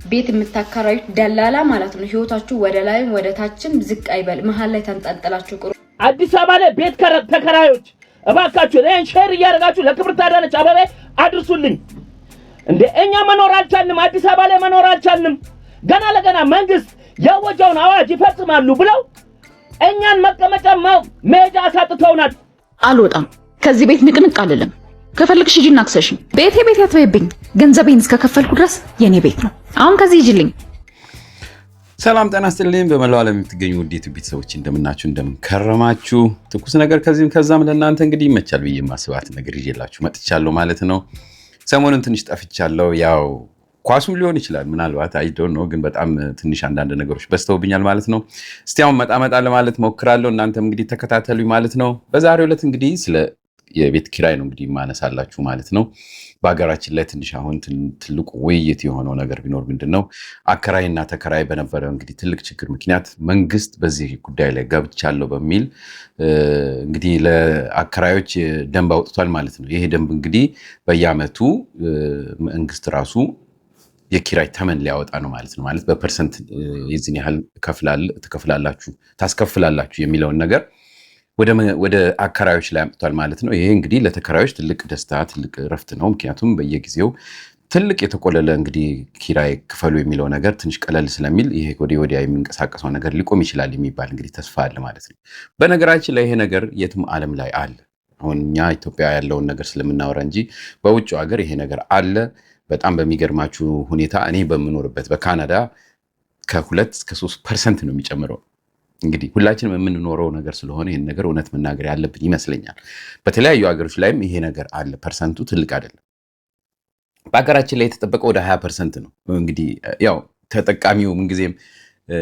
ቤት የምታከራዩት ደላላ ማለት ነው። ህይወታችሁ ወደ ላይም ወደ ታችም ዝቅ አይበል። መሃል ላይ ተንጠልጥላችሁ ቅሩ። አዲስ አበባ ላይ ቤት ተከራዮች እባካችሁ ለእን ሼር ያደርጋችሁ ለክብርት አዳነች አበቤ አድርሱልኝ። እንዴ እኛ መኖር አልቻልንም፣ አዲስ አበባ ላይ መኖር አልቻልንም። ገና ለገና መንግስት ያወጀውን አዋጅ ይፈጽማሉ ብለው እኛን መቀመጫ መሄጃ አሳጥተውናል። አልወጣም ከዚህ ቤት ንቅንቅ አልልም። ከፈልክሽ ሂጂና አክሰሽ ቤቴ አትበይብኝ። ገንዘቤን እስከከፈልኩ ድረስ የኔ ቤት ነው። አሁን ከዚህ ሂጂልኝ። ሰላም ጤና ይስጥልኝ። በመላው ዓለም የምትገኙ ውዴት ቤተሰቦች እንደምናችሁ እንደምንከረማችሁ፣ ትኩስ ነገር ከዚህም ከዛም ለእናንተ እንግዲህ ይመቻል ብዬ ማስባት ነገር ይዤላችሁ መጥቻለሁ ማለት ነው። ሰሞኑን ትንሽ ጠፍቻለሁ። ያው ኳሱም ሊሆን ይችላል ምናልባት አይ ዶንት ኖ፣ ግን በጣም ትንሽ አንዳንድ ነገሮች በስተውብኛል ማለት ነው። እስቲ አሁን መጣ ለማለት ሞክራለሁ። እናንተም እንግዲህ ተከታተሉኝ ማለት ነው። በዛሬው ዕለት እንግዲህ ስለ የቤት ኪራይ ነው እንግዲህ ማነሳላችሁ ማለት ነው። በሀገራችን ላይ ትንሽ አሁን ትልቁ ውይይት የሆነው ነገር ቢኖር ምንድነው አከራይና ተከራይ በነበረው እንግዲህ ትልቅ ችግር ምክንያት መንግስት በዚህ ጉዳይ ላይ ገብቻለሁ በሚል እንግዲህ ለአከራዮች ደንብ አውጥቷል ማለት ነው። ይሄ ደንብ እንግዲህ በየአመቱ መንግስት ራሱ የኪራይ ተመን ሊያወጣ ነው ማለት ነው። ማለት በፐርሰንት የዚህን ያህል ታስከፍላላችሁ የሚለውን ነገር ወደ አከራዮች ላይ አምጥቷል ማለት ነው። ይሄ እንግዲህ ለተከራዮች ትልቅ ደስታ ትልቅ ረፍት ነው። ምክንያቱም በየጊዜው ትልቅ የተቆለለ እንግዲህ ኪራይ ክፈሉ የሚለው ነገር ትንሽ ቀለል ስለሚል ይሄ ወዲያ የሚንቀሳቀሰው ነገር ሊቆም ይችላል የሚባል እንግዲህ ተስፋ አለ ማለት ነው። በነገራችን ላይ ይሄ ነገር የትም ዓለም ላይ አለ። አሁን እኛ ኢትዮጵያ ያለውን ነገር ስለምናወራ እንጂ በውጭው ሀገር ይሄ ነገር አለ። በጣም በሚገርማችሁ ሁኔታ እኔ በምኖርበት በካናዳ ከ2 እስከ 3% ነው የሚጨምረው። እንግዲህ ሁላችንም የምንኖረው ነገር ስለሆነ ይሄን ነገር እውነት መናገር ያለብን ይመስለኛል። በተለያዩ ሀገሮች ላይም ይሄ ነገር አለ። ፐርሰንቱ ትልቅ አይደለም። በሀገራችን ላይ የተጠበቀው ወደ 20% ነው። እንግዲህ ያው ተጠቃሚው ምንጊዜም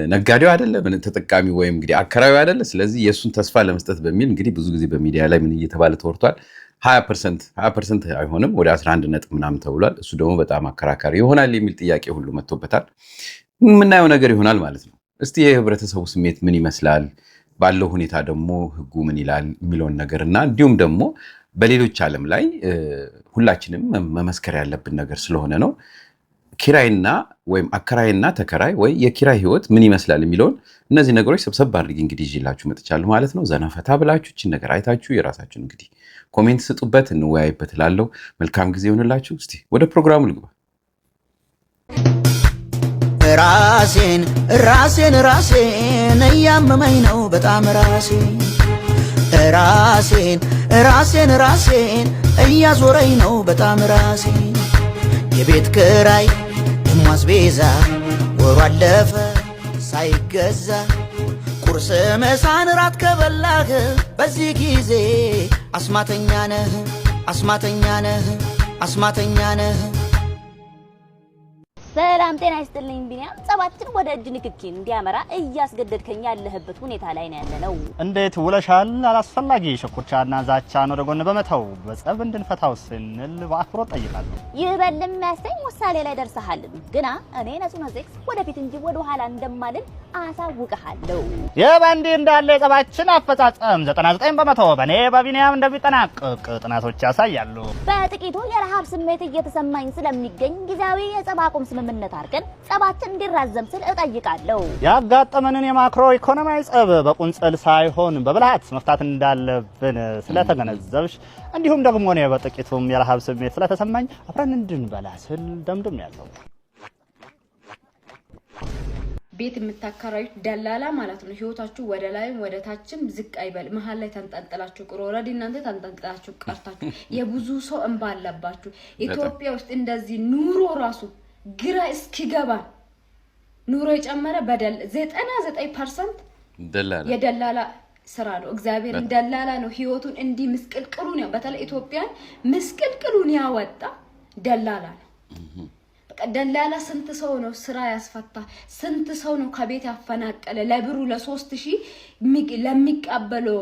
ነጋዴው አይደለም ተጠቃሚው ወይም እንግዲህ አከራዩ አይደለ። ስለዚህ የሱን ተስፋ ለመስጠት በሚል እንግዲህ ብዙ ጊዜ በሚዲያ ላይ ምን እየተባለ ተወርቷል 20% አይሆንም ወደ 11 ነጥብ ምናምን ተብሏል። እሱ ደግሞ በጣም አከራካሪ ይሆናል የሚል ጥያቄ ሁሉ መጥቶበታል። የምናየው ነገር ይሆናል ማለት ነው። እስቲ የህብረተሰቡ ስሜት ምን ይመስላል፣ ባለው ሁኔታ ደግሞ ህጉ ምን ይላል የሚለውን ነገርና እንዲሁም ደግሞ በሌሎች ዓለም ላይ ሁላችንም መመስከር ያለብን ነገር ስለሆነ ነው። ኪራይና ወይም አከራይና ተከራይ ወይ የኪራይ ህይወት ምን ይመስላል የሚለውን እነዚህ ነገሮች ሰብሰብ አድርጌ እንግዲህ ይዤላችሁ መጥቻለሁ ማለት ነው። ዘና ፈታ ብላችሁ እቺን ነገር አይታችሁ የራሳችሁን እንግዲህ ኮሜንት ስጡበት፣ እንወያይበት እላለሁ። መልካም ጊዜ ይሁንላችሁ። እስቲ ወደ ፕሮግራሙ ልግባ። ራሴን እያመመኝ ነው በጣም ራሴን እያዞረኝ ነው በጣም ራሴን። የቤት ክራይ ደሞ አስቤዛ ወሩ አለፈ ሳይገዛ፣ ቁርስ ምሳን ራት ከበላህ በዚህ ጊዜ አስማተኛ ነህ። ሰላም ጤና ይስጥልኝ ቢኒያም። ጸባችን ወደ እጅ ንክኪ እንዲያመራ እያስገደድከኝ ያለህበት ሁኔታ ላይ ነው ያለነው። እንዴት ውለሻል? አላስፈላጊ ሽኩቻና ዛቻን ወደ ጎን በመተው በጸብ እንድንፈታው ስንል በአክብሮት ጠይቃለሁ። ይበልም ያስተኝ ውሳኔ ላይ ደርሰሃል። ግና እኔ ነጹና ዜክስ ወደፊት እንጂ ወደ ኋላ እንደማልን አሳውቀሃለሁ። የባንዲ እንዳለ የጸባችን አፈጻጸም 99% በኔ በቢኒያም እንደሚጠናቀቅ ጥናቶች ያሳያሉ። በጥቂቱ የረሃብ ስሜት እየተሰማኝ ስለሚገኝ ጊዜያዊ የጸብ አቁም ስምምነት አድርገን ጸባችን እንዲራዘም ስል እጠይቃለሁ። ያጋጠመንን የማክሮ ኢኮኖሚያዊ ጸብ በቁንጽል ሳይሆን በብልሃት መፍታት እንዳለብን ስለተገነዘብሽ፣ እንዲሁም ደግሞ እኔ በጥቂቱም የረሃብ ስሜት ስለተሰማኝ አብረን እንድንበላ ስል ደምድም ያለው። ቤት የምታከራዩት ደላላ ማለት ነው። ህይወታችሁ ወደ ላይም ወደ ታችም ዝቅ አይበል። መሃል ላይ ተንጠልጥላችሁ ቅሩ። ኦሬዲ እናንተ ተንጠልጥላችሁ ቀርታችሁ የብዙ ሰው እንባ አለባችሁ። ኢትዮጵያ ውስጥ እንደዚህ ኑሮ ራሱ ግራ እስኪገባ ኑሮ የጨመረ በደል 99% የደላላ ስራ ነው። እግዚአብሔር ደላላ ነው ህይወቱን እንዲህ ምስቅልቅሉን ያው በተለይ ኢትዮጵያን ምስቅልቅሉን ያወጣ ደላላ ነው። ደላላ ስንት ሰው ነው ስራ ያስፈታ፣ ስንት ሰው ነው ከቤት ያፈናቀለ፣ ለብሩ ለ3000 ለሚቀበለው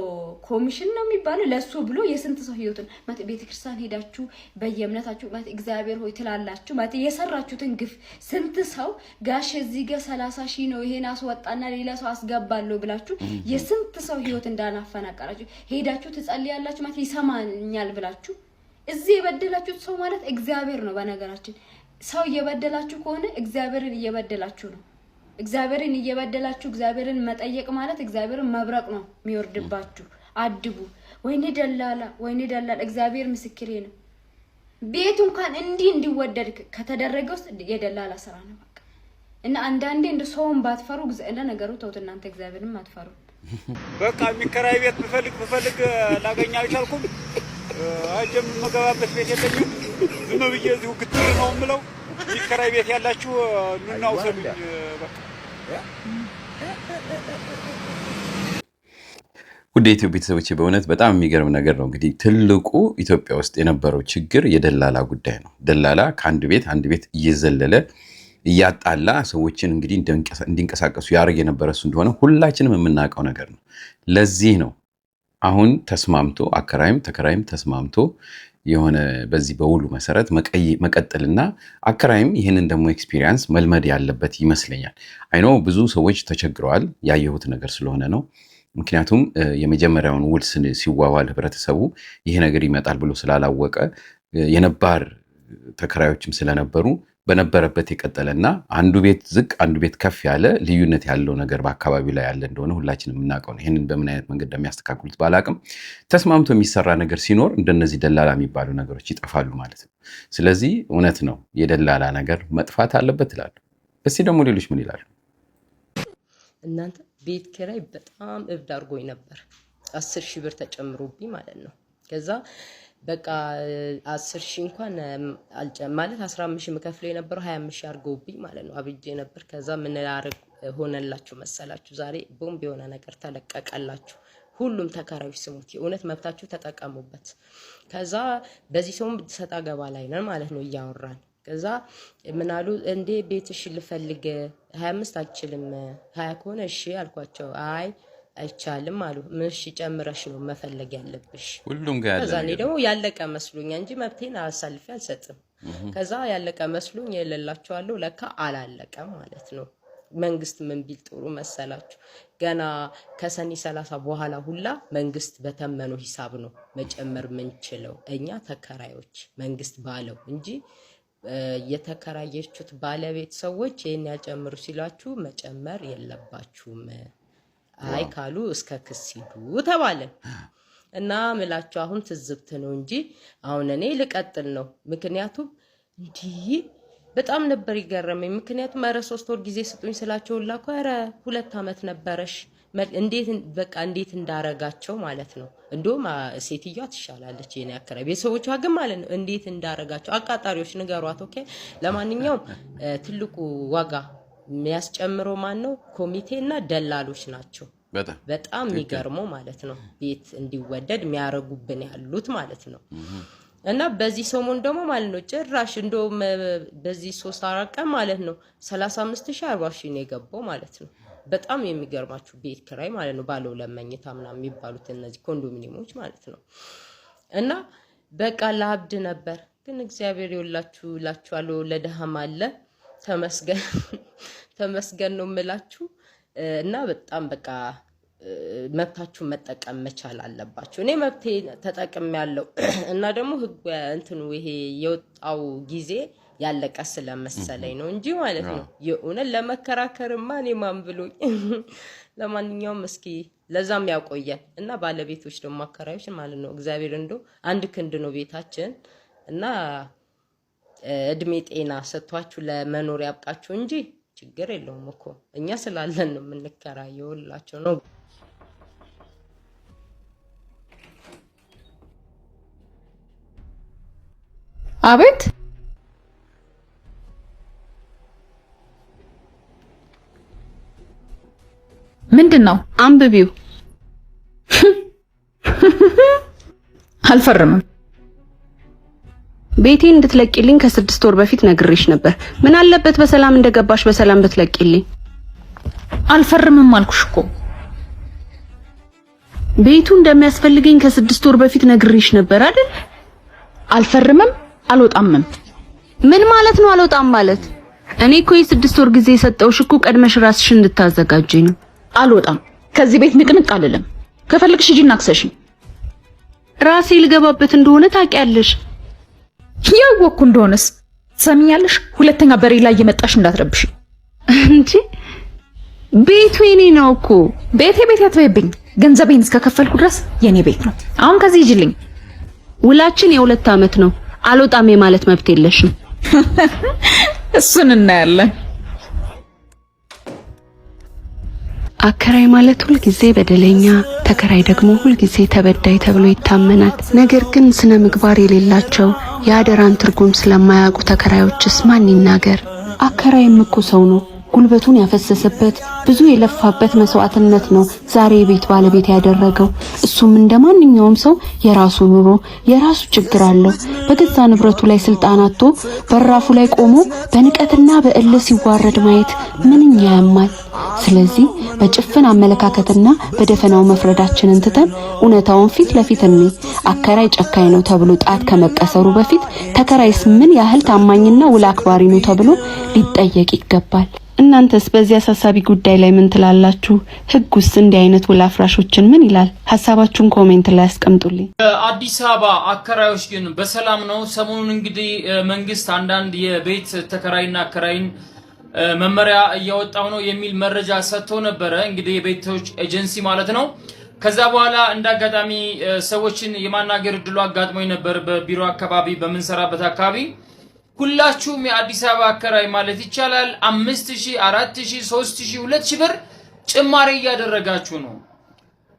ኮሚሽን ነው የሚባለው ለሱ ብሎ የስንት ሰው ህይወትን ማለት ቤተክርስቲያን ሄዳችሁ በየእምነታችሁ ማለት እግዚአብሔር ሆይ ትላላችሁ ማለት የሰራችሁትን ግፍ ስንት ሰው ጋሽ እዚህ ጋር 30000 ነው ይሄን አስወጣና ሌላ ሰው አስገባለሁ ብላችሁ የስንት ሰው ህይወት እንዳናፈናቀላችሁ ሄዳችሁ ትጸልያላችሁ ማለት ይሰማኛል ብላችሁ እዚህ የበደላችሁት ሰው ማለት እግዚአብሔር ነው። በነገራችን ሰው እየበደላችሁ ከሆነ እግዚአብሔርን እየበደላችሁ ነው። እግዚአብሔርን እየበደላችሁ እግዚአብሔርን መጠየቅ ማለት እግዚአብሔርን መብረቅ ነው የሚወርድባችሁ። አድቡ። ወይኔ ደላላ እግዚአብሔር ምስክሬ ነው። ቤቱ እንኳን እንዲወደድ ከተደረገ ውስጥ የደላላ ስራ ነው በቃ። እና አንዳንዴ እንደ ሰውን ባትፈሩ ለነገሩ ተውት እናንተ እግዚአብሔርን አትፈሩ። በቃ የሚከራይ ቤት ብፈልግ ላገኝ አልቻልኩም። አጀም መገባበት ቤት የለኝም። ዝም ብዬ እዚሁ ግትር ነው የምለው። የሚከራይ ቤት ያላችሁ ኑና ውሰዱኝ በቃ። ውድ የኢትዮ ቤተሰቦቼ በእውነት በጣም የሚገርም ነገር ነው። እንግዲህ ትልቁ ኢትዮጵያ ውስጥ የነበረው ችግር የደላላ ጉዳይ ነው። ደላላ ከአንድ ቤት እየዘለለ እያጣላ ሰዎችን እንግዲህ እንዲንቀሳቀሱ ያደርግ የነበረ እሱ እንደሆነ ሁላችንም የምናውቀው ነገር ነው። ለዚህ ነው አሁን ተስማምቶ አከራይም ተከራይም ተስማምቶ የሆነ በዚህ በውሉ መሰረት መቀጠልና አከራይም ይህንን ደግሞ ኤክስፒሪየንስ መልመድ ያለበት ይመስለኛል። አይኖ ብዙ ሰዎች ተቸግረዋል፣ ያየሁት ነገር ስለሆነ ነው። ምክንያቱም የመጀመሪያውን ውል ሲዋዋል ህብረተሰቡ ይሄ ነገር ይመጣል ብሎ ስላላወቀ የነባር ተከራዮችም ስለነበሩ በነበረበት የቀጠለና አንዱ ቤት ዝቅ አንዱ ቤት ከፍ ያለ ልዩነት ያለው ነገር በአካባቢው ላይ ያለ እንደሆነ ሁላችንም የምናውቀው ነው። ይህንን በምን አይነት መንገድ እንደሚያስተካክሉት ባላቅም ተስማምቶ የሚሰራ ነገር ሲኖር እንደነዚህ ደላላ የሚባሉ ነገሮች ይጠፋሉ ማለት ነው። ስለዚህ እውነት ነው የደላላ ነገር መጥፋት አለበት ይላሉ። እስቲ ደግሞ ሌሎች ምን ይላሉ? እናንተ ቤት ኪራይ በጣም እብድ አድርጎኝ ነበር። 10,000 ብር ተጨምሮብኝ ማለት ነው። ከዛ በቃ 10,000 እንኳን ማለት 15,000 መከፍለው የነበረው 25,000 አድርገውብኝ ማለት ነው። አብጄ ነበር። ከዛ ምን አርግ ሆነላችሁ መሰላችሁ? ዛሬ ቦምብ የሆነ ነገር ተለቀቀላችሁ። ሁሉም ተከራዮች ስሙት፣ የእውነት መብታችሁ ተጠቀሙበት። ከዛ በዚህ ሰው ሰጣ ገባ ላይ ነን ማለት ነው እያወራን። ከዛ ምን አሉ እንዴ ቤትሽ ልፈልግ 25 አልችልም 20 ከሆነ እሺ አልኳቸው። አይ አይቻልም አሉ። ምንሽ ጨምረሽ ነው መፈለግ ያለብሽ ሁሉም ጋር ያለ። ከዛ እኔ ደግሞ ያለቀ መስሉኝ እንጂ መብቴን አሳልፌ አልሰጥም። ከዛ ያለቀ መስሉኝ የሌላችኋለሁ ለካ አላለቀም ማለት ነው። መንግስት ምን ቢል ጥሩ መሰላችሁ? ገና ከሰኔ 30 በኋላ ሁላ መንግስት በተመነው ሂሳብ ነው መጨመር ምንችለው እኛ ተከራዮች መንግስት ባለው እንጂ የተከራየችሁት ባለቤት ሰዎች ይሄን ያጨምሩ ሲላችሁ መጨመር የለባችሁም። አይ ካሉ እስከ ክስ ሂዱ ተባለን እና ምላችሁ አሁን ትዝብት ነው እንጂ አሁን እኔ ልቀጥል ነው። ምክንያቱም እንዲህ በጣም ነበር ይገረመኝ። ምክንያቱም ኧረ 3 ወር ጊዜ ስጡኝ ስላቸው ላኩ ኧረ 2 አመት ነበረሽ እንዴት እንዳረጋቸው ማለት ነው። እንደውም ሴትዮዋ ትሻላለች የኔ አከራይ ቤተሰቦቿ ግን ማለት ነው እንዴት እንዳረጋቸው አቃጣሪዎች ንገሯት። ኦኬ ለማንኛውም ትልቁ ዋጋ የሚያስጨምረው ማን ነው? ኮሚቴና ደላሎች ናቸው። በጣም የሚገርመው ማለት ነው ቤት እንዲወደድ የሚያረጉብን ያሉት ማለት ነው። እና በዚህ ሰሞን ደግሞ ማለት ነው ጭራሽ እንደውም በዚህ 3-4 ቀን ማለት ነው 35,000 40,000 ነው የገባው ማለት ነው። በጣም የሚገርማችሁ ቤት ኪራይ ማለት ነው ባለው ለመኝታ ምናምን የሚባሉት እነዚህ ኮንዶሚኒየሞች ማለት ነው። እና በቃ ለአብድ ነበር ግን እግዚአብሔር ይወላችኋለሁ ለደሃም አለ ተመስገን ነው የምላችሁ። እና በጣም በቃ መብታችሁ መጠቀም መቻል አለባችሁ። እኔ መብቴ ተጠቅሜያለሁ እና ደግሞ ህግ እንትኑ ይሄ የወጣው ጊዜ ያለቀ ስለመሰለኝ ነው እንጂ ማለት ነው የኡነ ለመከራከርማ እኔ ማን ብሎኝ። ለማንኛውም እስኪ ለዛም ያቆየን እና ባለቤቶች ደግሞ አከራዮች ማለት ነው እግዚአብሔር እንደው አንድ ክንድ ነው ቤታችን እና እድሜ ጤና ሰጥቷችሁ ለመኖር ያብቃችሁ እንጂ ችግር የለውም እኮ እኛ ስላለን ነው የምንከራየውላችሁ ነው። አቤት ምንድነው? አንብቢው። አልፈርምም። ቤቴን እንድትለቂልኝ ከ6 ወር በፊት ነግሬሽ ነበር። ምን አለበት በሰላም እንደገባሽ በሰላም ብትለቂልኝ። አልፈርምም አልኩሽ እኮ። ቤቱ እንደሚያስፈልገኝ ከ6 ወር በፊት ነግሬሽ ነበር አይደል? አልፈርምም አልወጣምም። ምን ማለት ነው አልወጣም ማለት? እኔ እኮ የ6 ወር ጊዜ የሰጠውሽ እኮ ቀድመሽ ራስሽን እንድታዘጋጂ ነው። አልወጣም። ከዚህ ቤት ንቅንቅ አልልም። ከፈልግሽ ሂጂና አክሰሽኝ። ራሴ ልገባበት እንደሆነ ታውቂያለሽ። ያወኩ እንደሆነስ ትሰሚኛለሽ? ሁለተኛ በሬ ላይ እየመጣሽ እንዳትረብሽ እንጂ ቤቱ የኔ ነው እኮ። ቤቴ አትበይብኝ። ገንዘቤን እስከከፈልኩ ድረስ የኔ ቤት ነው። አሁን ከዚህ ሂጂልኝ። ውላችን የ2 ዓመት ነው። አልወጣም ማለት መብት የለሽም። እሱን እናያለን። አከራይ ማለት ሁሉ ጊዜ በደለኛ፣ ተከራይ ደግሞ ሁሉ ጊዜ ተበዳይ ተብሎ ይታመናል። ነገር ግን ስነ ምግባር የሌላቸው የአደራን ትርጉም ስለማያውቁ ተከራዮችስ ማን ይናገር? አከራይም እኮ ሰው ነው። ጉልበቱን ያፈሰሰበት ብዙ የለፋበት መስዋዕትነት ነው ዛሬ የቤት ባለቤት ያደረገው። እሱም እንደማንኛውም ሰው የራሱ ኑሮ የራሱ ችግር አለው። በገዛ ንብረቱ ላይ ስልጣን አጥቶ በራፉ ላይ ቆሞ በንቀትና በእልህ ሲዋረድ ማየት ምንኛ ያማል። ስለዚህ በጭፍን አመለካከትና በደፈናው መፍረዳችንን ትተን እውነታውን ፊት ለፊት እንይ። አከራይ ጨካኝ ነው ተብሎ ጣት ከመቀሰሩ በፊት ተከራይስ ምን ያህል ታማኝና ውል አክባሪ ነው ተብሎ ሊጠየቅ ይገባል። እናንተስ በዚህ አሳሳቢ ጉዳይ ላይ ምን ትላላችሁ? ህጉስ እንዲህ አይነት ውል አፍራሾችን ምን ይላል? ሐሳባችሁን ኮሜንት ላይ አስቀምጡልኝ። አዲስ አበባ አከራዮች ግን በሰላም ነው? ሰሞኑን እንግዲህ መንግስት አንዳንድ የቤት ተከራይና አከራይን መመሪያ እያወጣው ነው የሚል መረጃ ሰጥቶ ነበረ። እንግዲህ የቤቶች ኤጀንሲ ማለት ነው። ከዛ በኋላ እንዳጋጣሚ ሰዎችን የማናገር እድሉ አጋጥሞኝ ነበር። በቢሮ አካባቢ በምንሰራበት አካባቢ ሁላችሁም የአዲስ አበባ አከራይ ማለት ይቻላል 5000፣ 4000፣ 3000፣ 2000 ብር ጭማሪ እያደረጋችሁ ነው።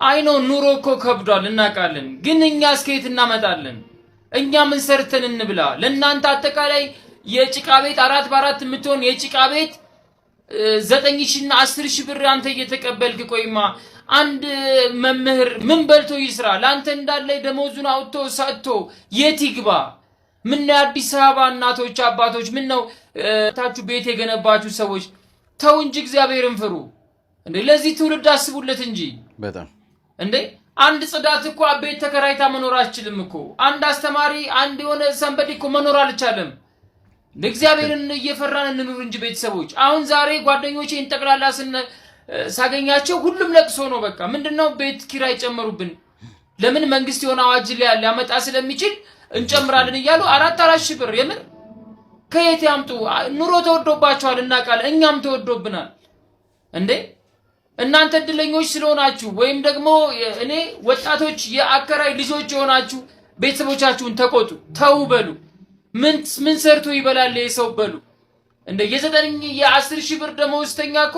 አይኖ ኑሮ እኮ ከብዷል እናውቃለን። ግን እኛ እስከየት እናመጣለን? እኛ ምን ሰርተን እንብላ? ለእናንተ አጠቃላይ የጭቃ ቤት 4 በ4 የምትሆን የጭቃ ቤት 9000 እና 10000 ብር አንተ እየተቀበልክ ቆይማ አንድ መምህር ምን በልቶ ይስራ? ላንተ እንዳለ ደሞዙን አውጥቶ ሰጥቶ የት ይግባ? ምን ነው አዲስ አበባ እናቶች አባቶች፣ ምን ነው ታችሁ ቤት የገነባችሁ ሰዎች ተው እንጂ እግዚአብሔርን ፍሩ እንዴ! ለዚህ ትውልድ አስቡለት እንጂ በጣም እንዴ! አንድ ጽዳት እኮ ቤት ተከራይታ መኖር አልችልም እኮ። አንድ አስተማሪ አንድ የሆነ ሰንበዲ እኮ መኖር አልቻለም። እግዚአብሔርን እየፈራን እንኑር እንጂ ቤተሰቦች። አሁን ዛሬ ጓደኞቼን ጠቅላላ ሳገኛቸው ሁሉም ለቅሶ ነው። በቃ ምንድነው ቤት ኪራይ ጨመሩብን። ለምን? መንግስት የሆነ አዋጅ ሊያመጣ ስለሚችል እንጨምራለን እያሉ 4 ሺህ ብር የምን ከየት ያምጡ? ኑሮ ተወዶባቸዋል እናውቃለን። እኛም ተወዶብናል እንዴ። እናንተ እድለኞች ስለሆናችሁ ወይም ደግሞ እኔ ወጣቶች የአከራይ ልጆች የሆናችሁ ቤተሰቦቻችሁን ተቆጡ፣ ተው በሉ። ምን ሰርቶ ይበላል የሰው በሉ እንዴ። የ10 ሺህ ብር ደመወዝተኛ እኮ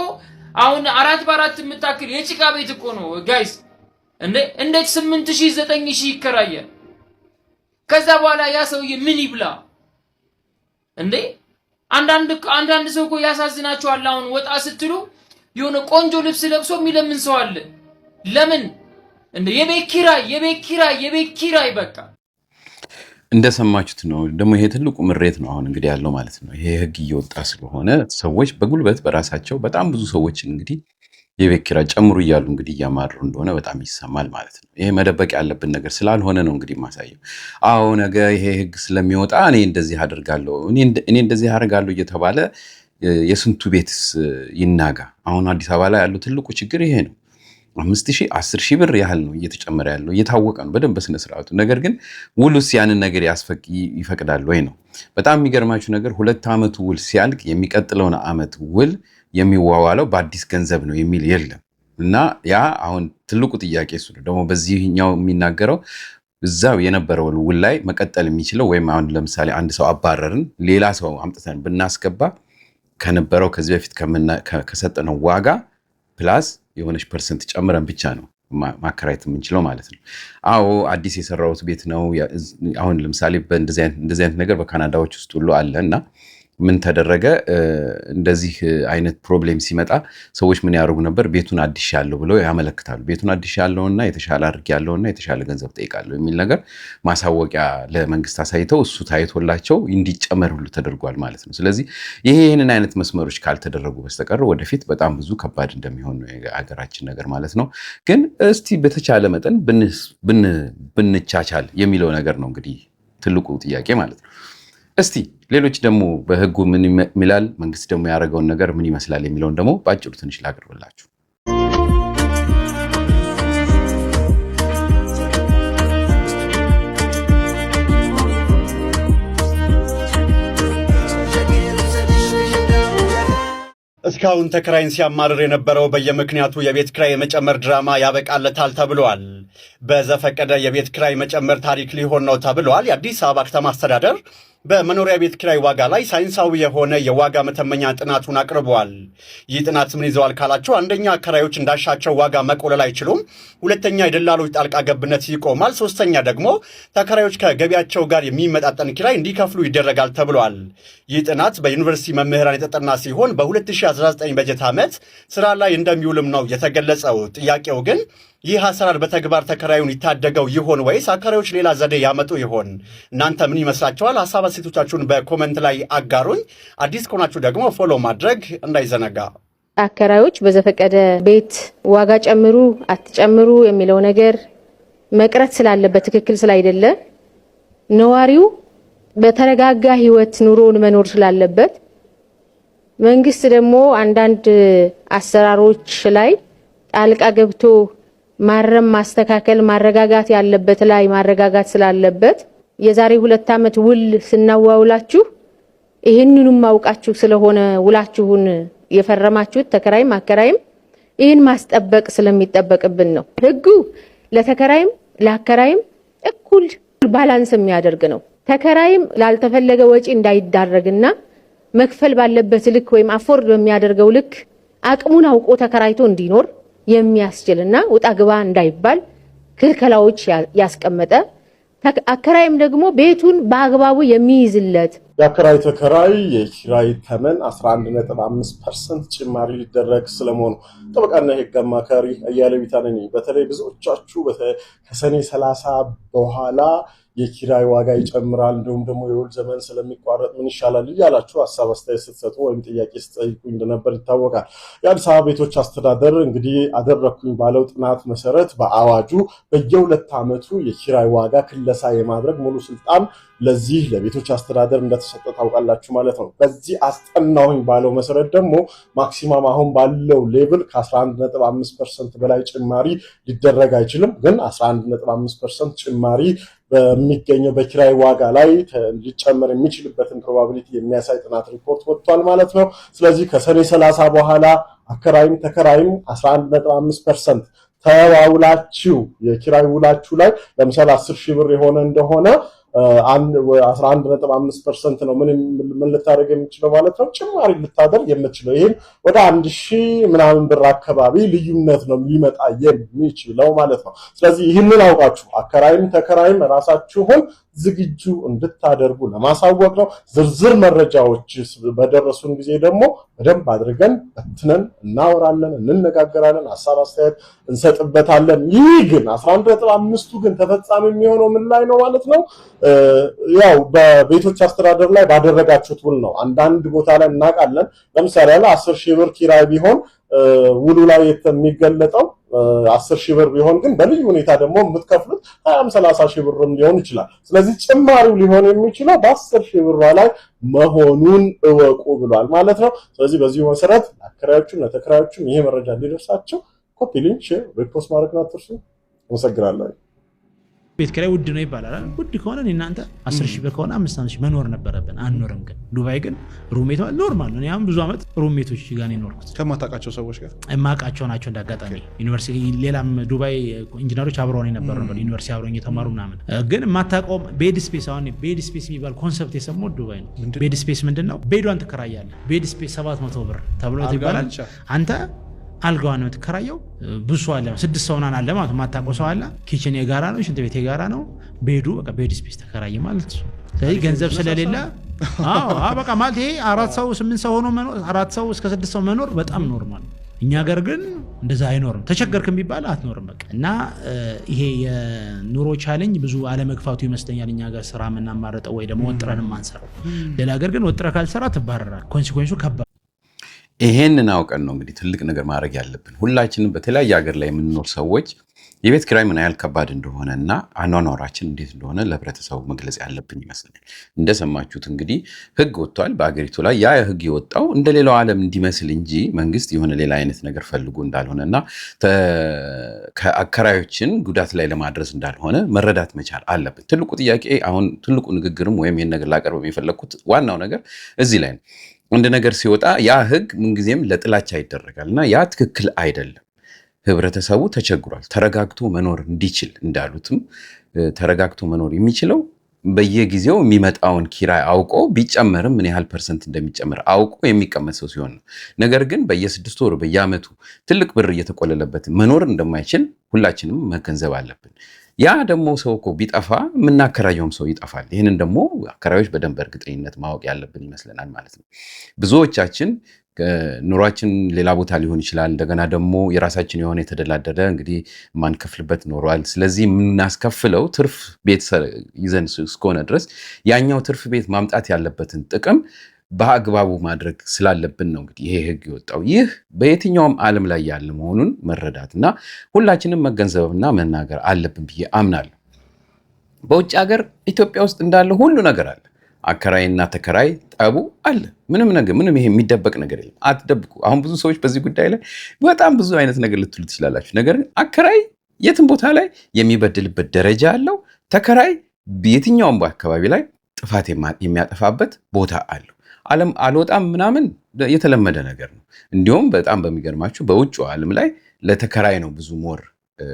አሁን 4 በ4 የምታክል የጭቃ ቤት እኮ ነው ጋይስ እንዴ። እንዴት 8000 9000 ይከራያል? ከዛ በኋላ ያ ሰውዬ ምን ይብላ እንዴ? አንዳንድ ሰው እኮ ያሳዝናቸዋል። አሁን ወጣ ስትሉ የሆነ ቆንጆ ልብስ ለብሶ የሚለምን ሰው አለ። ለምን እንዴ? የቤት ኪራይ በቃ እንደሰማችሁት ነው። ደግሞ ይሄ ትልቁ ምሬት ነው አሁን እንግዲህ ያለው ማለት ነው። ይሄ ህግ እየወጣ ስለሆነ ሰዎች በጉልበት በራሳቸው በጣም ብዙ ሰዎችን እንግዲህ የቤት ኪራይ ጨምሩ እያሉ እንግዲህ እያማረሩ እንደሆነ በጣም ይሰማል ማለት ነው። ይሄ መደበቅ ያለብን ነገር ስላልሆነ ነው እንግዲህ ማሳየው። አዎ ነገ ይሄ ህግ ስለሚወጣ እኔ እንደዚህ አደርጋለሁ እኔ እንደዚህ አደርጋለሁ እየተባለ የስንቱ ቤትስ ይናጋ። አሁን አዲስ አበባ ላይ ያለው ትልቁ ችግር ይሄ ነው። 5000 10000 ብር ያህል ነው እየተጨመረ ያለው፣ እየታወቀ ነው በደንብ በስነ ስርዓቱ። ነገር ግን ውሉስ ያንን ነገር ይፈቅዳል ወይ ነው። በጣም የሚገርማችሁ ነገር 2 ዓመቱ ውል ሲያልቅ የሚቀጥለውን ዓመት ውል የሚዋዋለው በአዲስ ገንዘብ ነው የሚል የለም። እና ያ አሁን ትልቁ ጥያቄ እሱ ነው። ደግሞ በዚህኛው የሚናገረው እዛው የነበረው ውል ላይ መቀጠል የሚችለው ወይም አሁን ለምሳሌ አንድ ሰው አባረርን ሌላ ሰው አምጥተን ብናስገባ ከነበረው ከዚህ በፊት ከሰጠነው ዋጋ ፕላስ የሆነች ፐርሰንት ጨምረን ብቻ ነው ማከራየት የምንችለው ማለት ነው። አዎ አዲስ የሰራሁት ቤት ነው። አሁን ለምሳሌ እንደዚህ አይነት ነገር በካናዳዎች ውስጥ ሁሉ አለ እና ምን ተደረገ? እንደዚህ አይነት ፕሮብሌም ሲመጣ ሰዎች ምን ያደርጉ ነበር? ቤቱን አድሻለሁ ብለው ያመለክታሉ። ቤቱን አድሻለሁና የተሻለ አድርጌያለሁና የተሻለ ገንዘብ ጠይቃለሁ የሚል ነገር ማሳወቂያ ለመንግስት አሳይተው እሱ ታይቶላቸው እንዲጨመር ሁሉ ተደርጓል ማለት ነው። ስለዚህ ይሄንን አይነት መስመሮች ካልተደረጉ በስተቀር ወደፊት በጣም ብዙ ከባድ እንደሚሆን ነው የሀገራችን ነገር ማለት ነው። ግን እስቲ በተቻለ መጠን ብንቻቻል የሚለው ነገር ነው እንግዲህ ትልቁ ጥያቄ ማለት ነው። እስቲ ሌሎች ደግሞ በህጉ ምን ይላል፣ መንግስት ደግሞ ያደረገውን ነገር ምን ይመስላል የሚለውን ደግሞ በአጭሩ ትንሽ ላቅርብላችሁ። እስካሁን ተከራይን ሲያማርር የነበረው በየምክንያቱ የቤት ክራይ የመጨመር ድራማ ያበቃለታል ተብሏል። በዘፈቀደ የቤት ክራይ መጨመር ታሪክ ሊሆን ነው ተብሏል። የአዲስ አበባ ከተማ አስተዳደር በመኖሪያ ቤት ክራይ ዋጋ ላይ ሳይንሳዊ የሆነ የዋጋ መተመኛ ጥናቱን አቅርቧል። ይህ ጥናት ምን ይዘዋል ካላቸው፣ አንደኛ አከራዮች እንዳሻቸው ዋጋ መቆለል አይችሉም፣ ሁለተኛ የደላሎች ጣልቃ ገብነት ይቆማል፣ ሶስተኛ ደግሞ ተከራዮች ከገቢያቸው ጋር የሚመጣጠን ኪራይ እንዲከፍሉ ይደረጋል ተብሏል። ይህ ጥናት በዩኒቨርሲቲ መምህራን የተጠና ሲሆን በ2019 በጀት ዓመት ስራ ላይ እንደሚውልም ነው የተገለጸው። ጥያቄው ግን ይህ አሰራር በተግባር ተከራዩን ይታደገው ይሆን ወይስ አከራዮች ሌላ ዘዴ ያመጡ ይሆን? እናንተ ምን ይመስላችኋል? ሀሳብ አስተያየቶቻችሁን በኮመንት ላይ አጋሩኝ። አዲስ ከሆናችሁ ደግሞ ፎሎ ማድረግ እንዳይዘነጋ። አከራዮች በዘፈቀደ ቤት ዋጋ ጨምሩ አትጨምሩ የሚለው ነገር መቅረት ስላለበት ትክክል ስላይደለ ነዋሪው በተረጋጋ ህይወት ኑሮን መኖር ስላለበት መንግስት ደግሞ አንዳንድ አሰራሮች ላይ ጣልቃ ገብቶ ማረም ማስተካከል ማረጋጋት ያለበት ላይ ማረጋጋት ስላለበት የዛሬ 2 ዓመት ውል ስናዋውላችሁ ይሄንንም ማውቃችሁ ስለሆነ ውላችሁን የፈረማችሁት ተከራይም አከራይም ይሄን ማስጠበቅ ስለሚጠበቅብን ነው። ህጉ ለተከራይም ለአከራይም እኩል ባላንስ የሚያደርግ ነው። ተከራይም ላልተፈለገ ወጪ እንዳይዳረግና መክፈል ባለበት ልክ ወይም አፎርድ በሚያደርገው ልክ አቅሙን አውቆ ተከራይቶ እንዲኖር የሚያስችልና ወጣ ግባ እንዳይባል ክልከላዎች ያስቀመጠ፣ አከራይም ደግሞ ቤቱን በአግባቡ የሚይዝለት የአከራይ ተከራይ የኪራይ ተመን 11.5% ጭማሪ ሊደረግ ስለመሆኑ ጠበቃና የህግ አማካሪ አያሌው ቢታኔ ነኝ። በተለይ ብዙዎቻችሁ ከሰኔ 30 በኋላ የኪራይ ዋጋ ይጨምራል እንዲሁም ደግሞ የውል ዘመን ስለሚቋረጥ ምን ይሻላል እያላችሁ ሀሳብ አስተያየት ስትሰጡ ወይም ጥያቄ ስትጠይቁ እንደነበር ይታወቃል። የአዲስ አበባ ቤቶች አስተዳደር እንግዲህ አደረኩኝ ባለው ጥናት መሰረት በአዋጁ በየ2 ዓመቱ የኪራይ ዋጋ ክለሳ የማድረግ ሙሉ ስልጣን ለዚህ ለቤቶች አስተዳደር እንደተሰጠ ታውቃላችሁ ማለት ነው። በዚህ አስጠናውኝ ባለው መሰረት ደግሞ ማክሲማም አሁን ባለው ሌቭል ከ11.5% በላይ ጭማሪ ሊደረግ አይችልም። ግን 11.5% ጭማሪ በሚገኘው በኪራይ ዋጋ ላይ ሊጨመር የሚችልበትን ፕሮባቢሊቲ የሚያሳይ ጥናት ሪፖርት ወጥቷል ማለት ነው። ስለዚህ ከሰኔ 30 በኋላ አከራይም ተከራይም 11.5% ተዋውላችሁ የኪራይ ውላችሁ ላይ ለምሳሌ 10,000 ብር የሆነ እንደሆነ 11.5% ነው ምን ልታደርግ የምችለው ማለት ነው ጭማሪ ልታደርግ የምችለው ይሄን ወደ 1,000 ምናምን ብር አካባቢ ልዩነት ነው ሊመጣ የሚችለው ማለት ነው። ስለዚህ ይህንን አውቃችሁ አከራይም ተከራይም ራሳችሁን ዝግጁ እንድታደርጉ ለማሳወቅ ነው። ዝርዝር መረጃዎች በደረሱን ጊዜ ደግሞ በደንብ አድርገን በትነን እናወራለን፣ እንነጋገራለን፣ ሀሳብ አስተያየት እንሰጥበታለን። ይህ ግን 11.5ቱ ግን ተፈጻሚ የሚሆነው ምን ላይ ነው ማለት ነው? ያው በቤቶች አስተዳደር ላይ ባደረጋችሁት ውል ነው። አንዳንድ ቦታ ላይ እናውቃለን። ለምሳሌ 10,000 ብር ኪራይ ቢሆን ውሉ ላይ የሚገለጠው 10,000 ብር ቢሆን ግን በልዩ ሁኔታ ደግሞ የምትከፍሉት 20-30,000 ብርም ሊሆን ይችላል። ስለዚህ ጭማሪው ሊሆን የሚችለው በ10,000 ብር ላይ መሆኑን እወቁ ብሏል ማለት ነው። ስለዚህ በዚህ መሰረት አከራዮቹም ለተከራዮቹም ይሄ መረጃ እንዲደርሳቸው ኮፒ ሊንክ ሼር ሪፖስት ማድረግ አትርሱ። አመሰግናለሁ። ቤት ኪራይ ውድ ነው ይባላል። ውድ ከሆነ እናንተ 10,000 ብር ከሆነ 5,000 መኖር ነበረብን። አንኖርም። ግን ዱባይ ግን ሩሜት ኖርማል ነው። ያም ብዙ አመት ሩሜቶች ጋር ነው የኖርኩት ከማታውቃቸው ሰዎች ጋር የማውቃቸው ናቸው። እንዳጋጣሚ ዩኒቨርሲቲ ሌላም ዱባይ ኢንጂነሮች አብረውን የነበሩ ነበር ዩኒቨርሲቲ አብረውን የተማሩ ምናምን። ግን የማታውቀው ቤድ ስፔስ አሁን ቤድ ስፔስ የሚባል ኮንሰፕት የሰማው ዱባይ ነው። ቤድ ስፔስ ምንድነው? ቤዷን ትከራያለህ። ቤድ ስፔስ 700 ብር ተብሎ ይባላል። አንተ አልጋዋን ነው ተከራየው። ብዙ ሰው አለ 6 ሰው ናን አለ ማለት ማታውቀው ሰው አለ። ኪችን የጋራ ነው፣ ሽንት ቤት የጋራ ነው። ቤዱ በቃ ቤድ ስፔስ ተከራየ ማለት ነው። ስለዚህ ገንዘብ ስለሌለ በቃ ማለት ይሄ 4 ሰው 8 ሰው ሆኖ መኖር 4 ሰው እስከ 6 ሰው መኖር በጣም ኖርማል። እኛ ሀገር ግን እንደዛ አይኖርም። ተቸገርክ የሚባል አትኖርም በቃ። እና ይሄ የኑሮ ቻሌንጅ ብዙ አለመግፋቱ ይመስለኛል እኛ ሀገር ስራ የምናማረጠው ወይ ደግሞ ወጥረንም አንሰራው። ሌላ ሀገር ግን ወጥረ ካልሰራ ትባረራል። ኮንሲኩዌንሱ ከባድ። ይሄንን አውቀን ነው እንግዲህ ትልቅ ነገር ማድረግ ያለብን። ሁላችንም በተለያየ ሀገር ላይ የምንኖር ሰዎች የቤት ኪራይ ምን ያህል ከባድ እንደሆነ እና አኗኗራችን እንዴት እንደሆነ ለህብረተሰቡ መግለጽ ያለብን ይመስላል። እንደሰማችሁት እንግዲህ ህግ ወጥቷል በአገሪቱ ላይ። ያ ህግ የወጣው እንደ ሌላው ዓለም እንዲመስል እንጂ መንግስት የሆነ ሌላ አይነት ነገር ፈልጎ እንዳልሆነ እና ከአከራዮችን ጉዳት ላይ ለማድረስ እንዳልሆነ መረዳት መቻል አለብን። ትልቁ ጥያቄ አሁን ትልቁ ንግግርም ወይም ይህን ነገር ላቀርብ የፈለግኩት ዋናው ነገር እዚህ ላይ ነው። አንድ ነገር ሲወጣ ያ ህግ ምንጊዜም ለጥላቻ ይደረጋልና ያ ትክክል አይደለም። ህብረተሰቡ ተቸግሯል። ተረጋግቶ መኖር እንዲችል እንዳሉትም ተረጋግቶ መኖር የሚችለው በየጊዜው የሚመጣውን ኪራይ አውቆ ቢጨመርም ምን ያህል ፐርሰንት እንደሚጨመር አውቆ የሚቀመጥ ሰው ሲሆን ነው። ነገር ግን በየ6 ወሩ በየአመቱ ትልቅ ብር እየተቆለለበት መኖር እንደማይችል ሁላችንም መገንዘብ አለብን። ያ ደግሞ ሰው እኮ ቢጠፋ የምናከራየውም ሰው ይጠፋል። ይህንን ደግሞ አከራዮች በደንብ እርግጠኝነት ማወቅ ያለብን ይመስለናል ማለት ነው። ብዙዎቻችን ኑሯችን ሌላ ቦታ ሊሆን ይችላል። እንደገና ደግሞ የራሳችን የሆነ የተደላደለ እንግዲህ ማንከፍልበት ኖሯል። ስለዚህ የምናስከፍለው ትርፍ ቤት ይዘን እስከሆነ ድረስ ያኛው ትርፍ ቤት ማምጣት ያለበትን ጥቅም በአግባቡ ማድረግ ስላለብን ነው እንግዲህ ይሄ ህግ የወጣው። ይህ በየትኛውም ዓለም ላይ ያለ መሆኑን መረዳትና ሁላችንም መገንዘብና መናገር አለብን ብዬ አምናለሁ። በውጭ ሀገር ኢትዮጵያ ውስጥ እንዳለ ሁሉ ነገር አለ። አከራይና ተከራይ ጠቡ አለ። ምንም ይሄ የሚደበቅ ነገር የለም። አትደብቁ። አሁን ብዙ ሰዎች በዚህ ጉዳይ ላይ በጣም ብዙ አይነት ነገር ልትሉ ትችላላችሁ። ነገር ግን አከራይ የትም ቦታ ላይ የሚበድልበት ደረጃ አለው። ተከራይ በየትኛውም አካባቢ ላይ ጥፋት የሚያጠፋበት ቦታ አለው። ዓለም አልወጣም ምናምን የተለመደ ነገር ነው። እንዲሁም በጣም በሚገርማችሁ በውጭ ዓለም ላይ ለተከራይ ነው ብዙ ሞር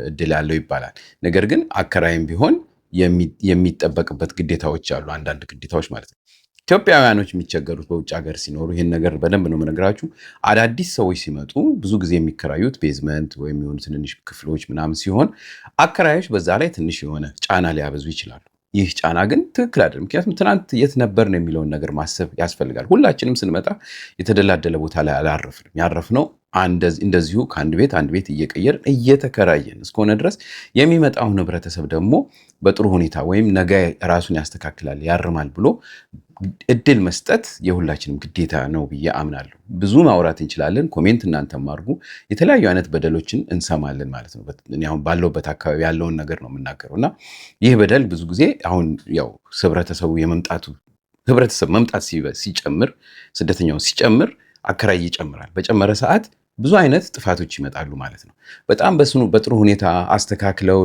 እድል ያለው ይባላል። ነገር ግን አከራይም ቢሆን የሚጠበቅበት ግዴታዎች አሉ። አንዳንድ ግዴታዎች ማለት ነው። ኢትዮጵያውያኖች የሚቸገሩት በውጭ ሀገር ሲኖሩ ይህን ነገር በደንብ ነው የምነግራችሁ። አዳዲስ ሰዎች ሲመጡ ብዙ ጊዜ የሚከራዩት ቤዝመንት ወይም የሆኑ ትንንሽ ክፍሎች ምናምን ሲሆን አከራዮች በዛ ላይ ትንሽ የሆነ ጫና ሊያበዙ ይችላሉ። ይህ ጫና ግን ትክክል አይደለም። ምክንያቱም ትናንት የት ነበርን የሚለውን ነገር ማሰብ ያስፈልጋል። ሁላችንም ስንመጣ የተደላደለ ቦታ ላይ አላረፍንም። ያረፍነው እንደዚሁ ከአንድ ቤት እየቀየርን እየተከራየን እስከሆነ ድረስ የሚመጣውን ህብረተሰብ ደግሞ በጥሩ ሁኔታ ወይም ነገ ራሱን ያስተካክላል ያርማል ብሎ እድል መስጠት የሁላችንም ግዴታ ነው ብዬ አምናለሁ። ብዙ ማውራት እንችላለን። ኮሜንት እናንተም አድርጉ። የተለያዩ አይነት በደሎችን እንሰማለን ማለት ነው። እኔ አሁን ባለውበት አካባቢ ያለውን ነገር ነው የምናገረው እና ይህ በደል ብዙ ጊዜ አሁን ያው ህብረተሰብ መምጣት ሲጨምር፣ ስደተኛው ሲጨምር አከራይ ይጨምራል። በጨመረ ሰዓት ብዙ አይነት ጥፋቶች ይመጣሉ ማለት ነው። በጣም በጥሩ ሁኔታ አስተካክለው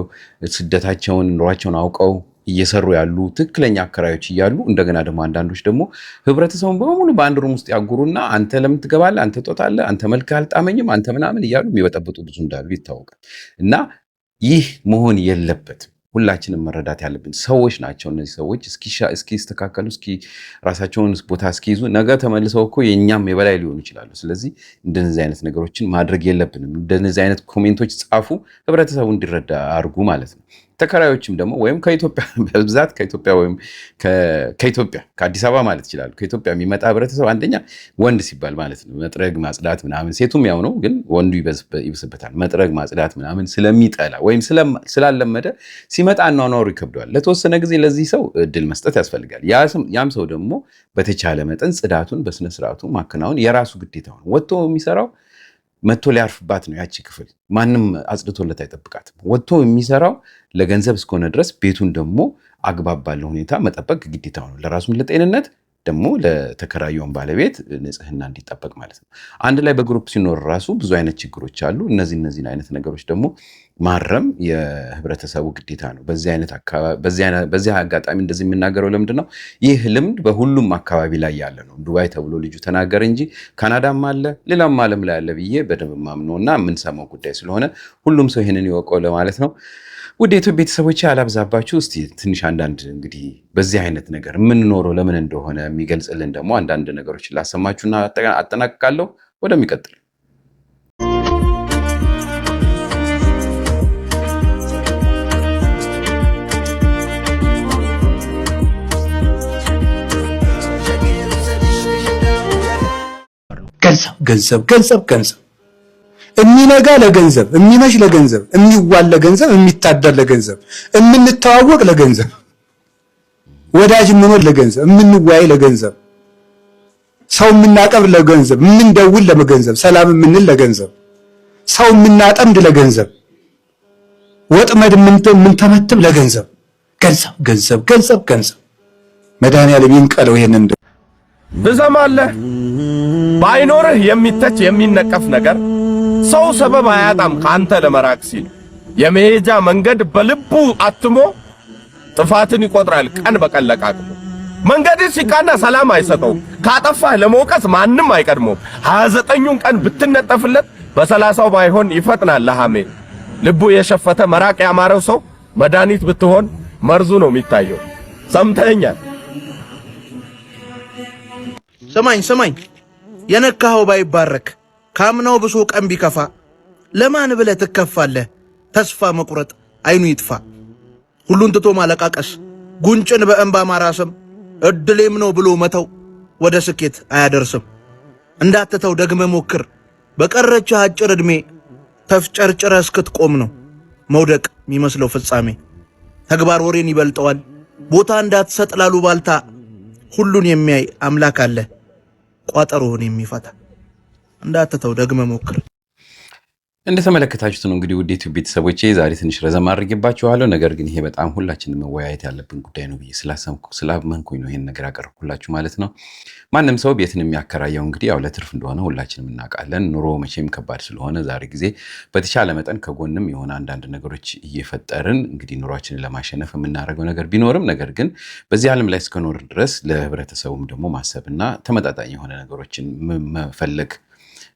ስደታቸውን ኑሯቸውን አውቀው እየሰሩ ያሉ ትክክለኛ አከራዮች እያሉ እንደገና ደግሞ አንዳንዶች ደግሞ ህብረተሰቡን በሙሉ በአንድ ሩም ውስጥ ያጉሩና አንተ ለምን ትገባለህ፣ አንተ ጦጣለህ፣ አንተ መልክ አልጣመኝም፣ አንተ ምናምን እያሉ የሚበጠብጡ ብዙ እንዳሉ ይታወቃል። እና ይህ መሆን የለበትም። ሁላችንም መረዳት ያለብን ሰዎች ናቸው። እነዚህ ሰዎች እስኪስተካከሉ ራሳቸውን ቦታ እስኪይዙ ነገ ተመልሰው እኮ የእኛም የበላይ ሊሆኑ ይችላሉ። ስለዚህ እንደነዚህ አይነት ነገሮችን ማድረግ የለብንም። እንደነዚህ አይነት ኮሜንቶች ጻፉ፣ ህብረተሰቡ እንዲረዳ አድርጉ ማለት ነው። ተከራዮችም ደግሞ ወይም ከኢትዮጵያ በብዛት ከኢትዮጵያ ወይም ከኢትዮጵያ ከአዲስ አበባ ማለት ይችላሉ። ከኢትዮጵያ የሚመጣ ህብረተሰብ አንደኛ ወንድ ሲባል ማለት ነው መጥረግ ማጽዳት ምናምን፣ ሴቱም ያው ነው፣ ግን ወንዱ ይብስበታል። መጥረግ ማጽዳት ምናምን ስለሚጠላ ወይም ስላለመደ ሲመጣ አኗኗሩ ይከብደዋል። ለተወሰነ ጊዜ ለዚህ ሰው እድል መስጠት ያስፈልጋል። ያም ሰው ደግሞ በተቻለ መጠን ጽዳቱን በስነስርዓቱ ማከናወን የራሱ ግዴታ ነው። ወጥቶ የሚሰራው መጥቶ ሊያርፍባት ነው። ያቺ ክፍል ማንም አጽድቶለት አይጠብቃትም። ወጥቶ የሚሰራው ለገንዘብ እስከሆነ ድረስ ቤቱን ደግሞ አግባብ ባለው ሁኔታ መጠበቅ ግዴታው ነው። ለራሱም ለጤንነት ደግሞ ለተከራየውን ባለቤት ንጽህና እንዲጠበቅ ማለት ነው። አንድ ላይ በግሩፕ ሲኖር ራሱ ብዙ አይነት ችግሮች አሉ። እነዚህን አይነት ነገሮች ደግሞ ማረም የህብረተሰቡ ግዴታ ነው። በዚህ አጋጣሚ እንደዚህ የምናገረው ለምንድን ነው? ይህ ልምድ በሁሉም አካባቢ ላይ ያለ ነው። ዱባይ ተብሎ ልጁ ተናገረ እንጂ ካናዳም አለ ሌላም ዓለም ላይ አለ ብዬ በደንብ ማምነው እና የምንሰማው ጉዳይ ስለሆነ ሁሉም ሰው ይህንን ይወቀው ለማለት ነው። ውድ የኢትዮጵያ ቤተሰቦች አላብዛባችሁ። እስቲ ትንሽ አንዳንድ እንግዲህ በዚህ አይነት ነገር የምንኖረው ለምን እንደሆነ የሚገልጽልን ደግሞ አንዳንድ ነገሮችን ላሰማችሁና አጠናቅቃለሁ። ወደሚቀጥል ገንዘብ የሚነጋ ለገንዘብ፣ የሚመሽ ለገንዘብ፣ የሚዋል ለገንዘብ፣ የሚታደር ለገንዘብ፣ የምንተዋወቅ ለገንዘብ፣ ወዳጅ የምንሆን ለገንዘብ፣ የምንወያይ ለገንዘብ፣ ሰው የምናቀብር ለገንዘብ፣ የምንደውል ለገንዘብ፣ ሰላም የምንል ለገንዘብ፣ ሰው የምናጠምድ ለገንዘብ፣ ወጥመድ የምንተመትም ለገንዘብ። ገንዘብ መድኃኒዓለም ይንቀለው ይሄንን ትሰማለህ? ባይኖርህ የሚተች የሚነቀፍ ነገር ሰው ሰበብ አያጣም ካንተ ለመራቅ ሲል የመሄጃ መንገድ በልቡ አትሞ ጥፋትን ይቆጥራል ቀን በቀን ለቃቅሞ። መንገድ ሲቃና ሰላም አይሰጠው። ካጠፋህ ለመውቀስ ማንም አይቀድመው። 29ኙን ቀን ብትነጠፍለት በ30ው ባይሆን ይፈጥናል ለሐሜት። ልቡ የሸፈተ መራቅ ያማረው ሰው መድኃኒት ብትሆን መርዙ ነው የሚታየው። ሰምተኛል? ሰማኝ የነካኸው ባይባረክ ካምናው ብሶ ቀን ቢከፋ ለማን ብለህ ትከፋለህ? ተስፋ መቁረጥ አይኑ ይጥፋ። ሁሉን ትቶ ማለቃቀስ ጉንጭን በእንባ ማራስም እድሌም ነው ብሎ መተው ወደ ስኬት አያደርስም። እንዳትተው ደግመ ሞክር በቀረች አጭር ዕድሜ ተፍጨርጭረ እስክትቆም ነው መውደቅ የሚመስለው ፍጻሜ። ተግባር ወሬን ይበልጠዋል ቦታ እንዳትሰጥ ላሉ ባልታ ሁሉን የሚያይ አምላክ አለ ቋጠሮን የሚፈታ። እንዳትተው ደግመ ሞክር። እንደተመለከታችሁት ነው እንግዲህ ውድ ዩቲዩብ ቤተሰቦቼ ዛሬ ትንሽ ረዘም አድርጌባችኋለሁ። ነገር ግን ይሄ በጣም ሁላችንም መወያየት ያለብን ጉዳይ ነው ብዬ ስላመንኩኝ ነው ይሄን ነገር አቀረብኩላችሁ ማለት ነው። ማንም ሰው ቤትን የሚያከራየው እንግዲህ ያው ለትርፍ እንደሆነ ሁላችንም እናውቃለን። ኑሮ መቼም ከባድ ስለሆነ ዛሬ ጊዜ በተቻለ መጠን ከጎንም የሆነ አንዳንድ ነገሮች እየፈጠርን እንግዲህ ኑሯችንን ለማሸነፍ የምናደርገው ነገር ቢኖርም ነገር ግን በዚህ ዓለም ላይ እስከኖር ድረስ ለህብረተሰቡም ደግሞ ማሰብና ተመጣጣኝ የሆነ ነገሮችን መፈለግ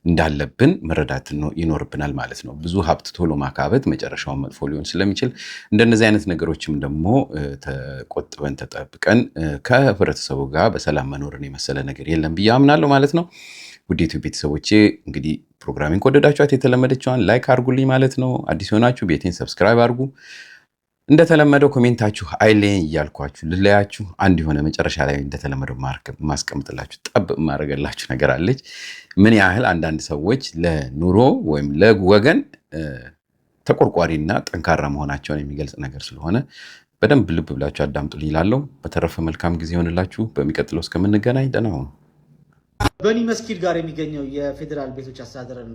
እንዳለብን መረዳት ይኖርብናል ማለት ነው። ብዙ ሀብት ቶሎ ማካበት መጨረሻውን መጥፎ ሊሆን ስለሚችል እንደነዚህ አይነት ነገሮችም ደግሞ ተቆጥበን ተጠብቀን ከህብረተሰቡ ጋር በሰላም መኖርን የመሰለ ነገር የለም ብዬ አምናለሁ ማለት ነው። ውድ ዩቲዩብ ቤተሰቦቼ እንግዲህ ፕሮግራሚንግ ከወደዳችኋት የተለመደችዋን ላይክ አድርጉልኝ ማለት ነው። አዲስ የሆናችሁ ቤቴን ሰብስክራይብ አድርጉ። እንደተለመደው ኮሜንታችሁ አይለኝ እያልኳችሁ ልለያችሁ አንድ የሆነ መጨረሻ ላይ እንደተለመደው ማስቀምጥላችሁ ጠብ ማድረግላችሁ ነገር አለች። ምን ያህል አንዳንድ ሰዎች ለኑሮ ወይም ለወገን ተቆርቋሪና ጠንካራ መሆናቸውን የሚገልጽ ነገር ስለሆነ በደንብ ልብ ብላችሁ አዳምጡልኝ እላለሁ። በተረፈ መልካም ጊዜ ይሆንላችሁ። በሚቀጥለው እስከምንገናኝ ደህና ሁኑ። በኒ መስጊድ ጋር የሚገኘው የፌዴራል ቤቶች አስተዳደርን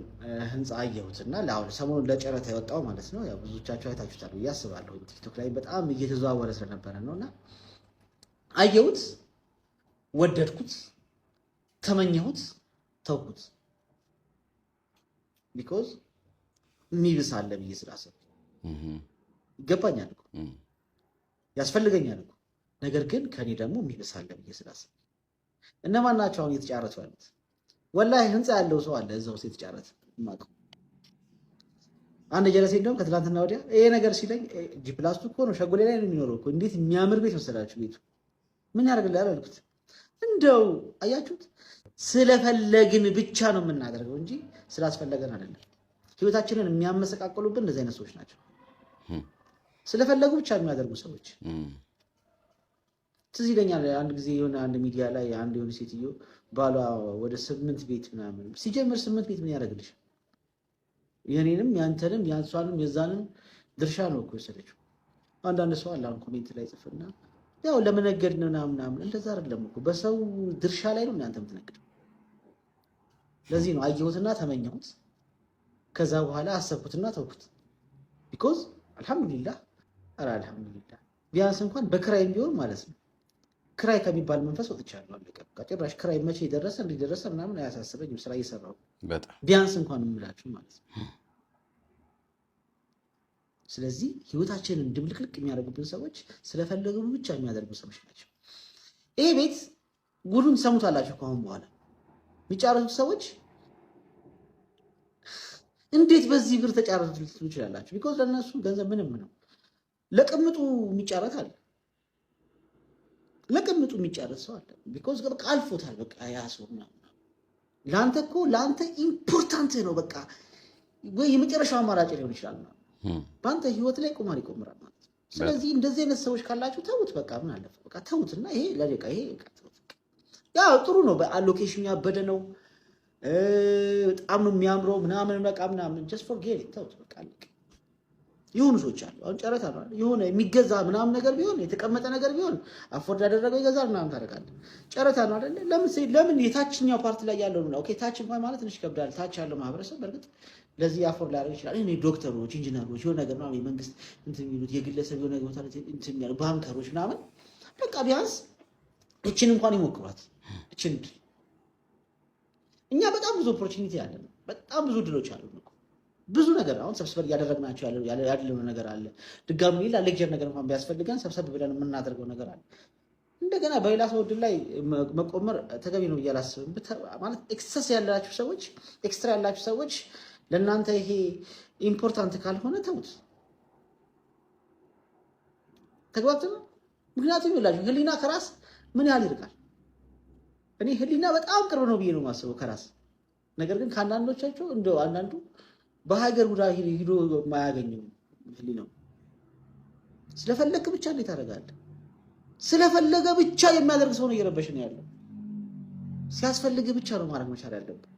ህንፃ አየሁት እና ለአሁን ሰሞኑን ለጨረታ የወጣው ማለት ነው። ያው ብዙዎቻችሁ አይታችሁታል ብዬ አስባለሁ። ቲክቶክ ላይ በጣም እየተዘዋወረ ስለነበረ ነው እና አየሁት፣ ወደድኩት፣ ተመኘሁት፣ ተውኩት። ቢኮዝ የሚብስ አለ ብዬ ስላሰብኩ ይገባኛል እኮ ያስፈልገኛል እኮ ነገር ግን ከኔ ደግሞ የሚብስ አለ ብዬ ስላሰብኩ እነማን ናቸው አሁን እየተጫረቱ ያሉት? ወላሂ ህንፃ ያለው ሰው አለ እዛው ውስጥ የተጫረተ ማቀው። አንድ ጀለሴ እንደውም ከትላንትና ወዲያ ይሄ ነገር ሲለኝ ጂፕላስቱ እኮ ነው ሸጎሌ ላይ ነው የሚኖረው እኮ እንዴት የሚያምር ቤት መሰላችሁ ቤቱ ምን ያደርግልሃል አልኩት። እንደው አያችሁት ስለፈለግን ብቻ ነው የምናደርገው እንጂ ስላስፈለገን አይደለም። ህይወታችንን የሚያመሰቃቅሉብን እንደዚህ አይነት ሰዎች ናቸው። ስለፈለጉ ብቻ የሚያደርጉ ሰዎች ትዝ ይለኛል አንድ ጊዜ የሆነ አንድ ሚዲያ ላይ አንድ የሆነ ሴትዮ ባሏ ወደ 8 ቤት ምናምን ሲጀምር 8 ቤት ምን ያደርግልሽ? የኔንም ያንተንም ያንሷንም የዛንም ድርሻ ነው እኮ የወሰደችው። አንዳንድ ሰው አለ አሁን ኮሜንት ላይ ጽፍና ያው ለመነገድ ነው ምናምን እንደዛ አይደለም እኮ በሰው ድርሻ ላይ ነው እናንተ የምትነግደው። ለዚህ ነው አየሁትና ተመኘሁት፣ ከዛ በኋላ አሰብኩትና ተውኩት። ቢኮዝ አልሐምዱሊላህ አልሐምዱሊላህ ቢያንስ እንኳን በክራይም ቢሆን ማለት ነው ክራይ ከሚባል መንፈስ ወጥቻለሁ። አለቀ በቃ። ጭራሽ ክራይ መቼ ደረሰ እንዲደረሰ ምናምን አያሳስበኝም። ስራ እየሰራሁ ቢያንስ እንኳን የምላችሁ ማለት ነው። ስለዚህ ህይወታችንን ድብልቅልቅ የሚያደርጉብን ሰዎች ስለፈለጉ ብቻ የሚያደርጉ ሰዎች ናቸው። ይሄ ቤት ጉዱን ሰሙታላችሁ። ከአሁን በኋላ የሚጫረቱት ሰዎች እንዴት በዚህ ብር ተጫረቱ ልትሉ ይችላላችሁ። ቢኮዝ ለእነሱ ገንዘብ ምንም ነው። ለቅምጡ የሚጫረት አለ ለቅምጡ የሚጫረት ሰው አለ። ቢኮዝ በቃ አልፎታል። በቃ ያ ሰው ለአንተ እኮ ለአንተ ኢምፖርታንት ነው። በቃ ወይ የመጨረሻው አማራጭ ሊሆን ይችላል። በአንተ ህይወት ላይ ቁማር ይቆምራል ማለት ነው። ስለዚህ እንደዚህ አይነት ሰዎች ካላችሁ ተውት። በቃ ምን አለፈ በቃ ተውትና ይሄ ለደቃ ይሄ በቃ ተውት። ያው ጥሩ ነው። በአሎኬሽን ያበደ ነው። በጣም ነው የሚያምረው ምናምን በቃ ምናምን just forget it ተውት በቃ አለቀ። የሆኑ ሰዎች አሉ አሁን ጨረታ ነው የሆነ የሚገዛ ምናምን ነገር ቢሆን የተቀመጠ ነገር ቢሆን አፎርድ ያደረገው ይገዛል ምናምን ታደርጋለህ። ጨረታ ነው አይደል? ለምን የታችኛው ፓርት ላይ ያለው ነው። ኦኬ ታች እንኳን ማለት ትንሽ ይከብዳል። ታች ያለው ማህበረሰብ በእርግጥ ለዚህ አፎርድ ሊያደርግ ይችላል። እኔ ዶክተሮች፣ ኢንጂነሮች የሆነ ነገር ነው የመንግስት እንትን የሚሉት የግለሰብ የሆነ ቦታ እንትን የሚያሉ ባንከሮች ምናምን በቃ ቢያንስ እችን እንኳን ይሞክሯት። እችን እኛ በጣም ብዙ ኦፖርቹኒቲ አለን። በጣም ብዙ ድሎች አሉ እኮ ብዙ ነገር አሁን ሰብስበን እያደረግናቸው ያለው ነገር አለ። ድጋሚ ሌላ ሌክቸር ነገር እንኳን ቢያስፈልገን ሰብሰብ ብለን የምናደርገው ነገር አለ። እንደገና በሌላ ሰው እድል ላይ መቆመር ተገቢ ነው እያላስብም ማለት ኤክሰስ ያላችሁ ሰዎች ኤክስትራ ያላችሁ ሰዎች ለእናንተ ይሄ ኢምፖርታንት ካልሆነ ተውት። ተግባብተን ምክንያቱም ይላችሁ ህሊና ከራስ ምን ያህል ይርቃል? እኔ ህሊና በጣም ቅርብ ነው ብዬ ነው የማስበው ከራስ። ነገር ግን ከአንዳንዶቻቸው እንደው አንዳንዱ በሀገር ጉዳይ ሂዶ የማያገኘው ህሊናው ስለፈለክ ብቻ እንዴት ታደርጋለህ? ስለፈለገ ብቻ የሚያደርግ ሰው ነው እየረበሽ ነው ያለው። ሲያስፈልግ ብቻ ነው ማድረግ መቻል ያለብህ።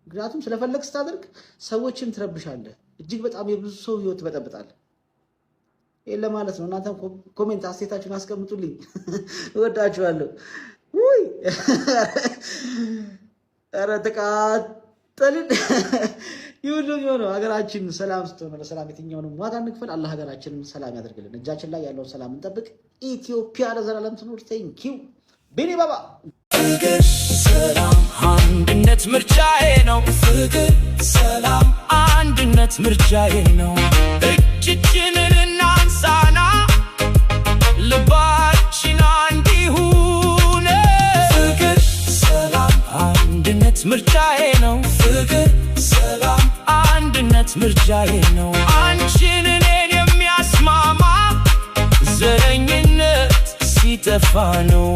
ምክንያቱም ስለፈለግ ስታደርግ ሰዎችን ትረብሻለህ፣ እጅግ በጣም የብዙ ሰው ህይወት ትበጠብጣለህ። ይሄን ለማለት ነው። እናንተም ኮሜንት አስተያየታችሁን አስቀምጡልኝ። እወዳችኋለሁ። ውይ ኧረ ተቃጠልን። ይሁን ነው ሀገራችን ሰላም ስትሆን ለሰላም የትኛውንም ዋጋ እንክፈል። አላህ ሀገራችንን ሰላም ያደርግልን። እጃችን ላይ ያለውን ሰላም እንጠብቅ። ኢትዮጵያ ለዘላለም ትኖር። ቴንኪው ቢኒ ባባ። ፍቅር፣ ሰላም፣ አንድነት ምርጫዬ ነው። ፍቅር፣ ሰላም፣ አንድነት ምርጫዬ ነው። እጅችንን እናንሳና ልባችን አንድ ይሁን። ፍቅር፣ ሰላም፣ አንድነት ምርጫዬ ነው። ፍቅር፣ ሰላም፣ አንድነት ምርጫዬ ነው። አንቺን እኔን የሚያስማማ ዘረኝነት ሲጠፋ ነው።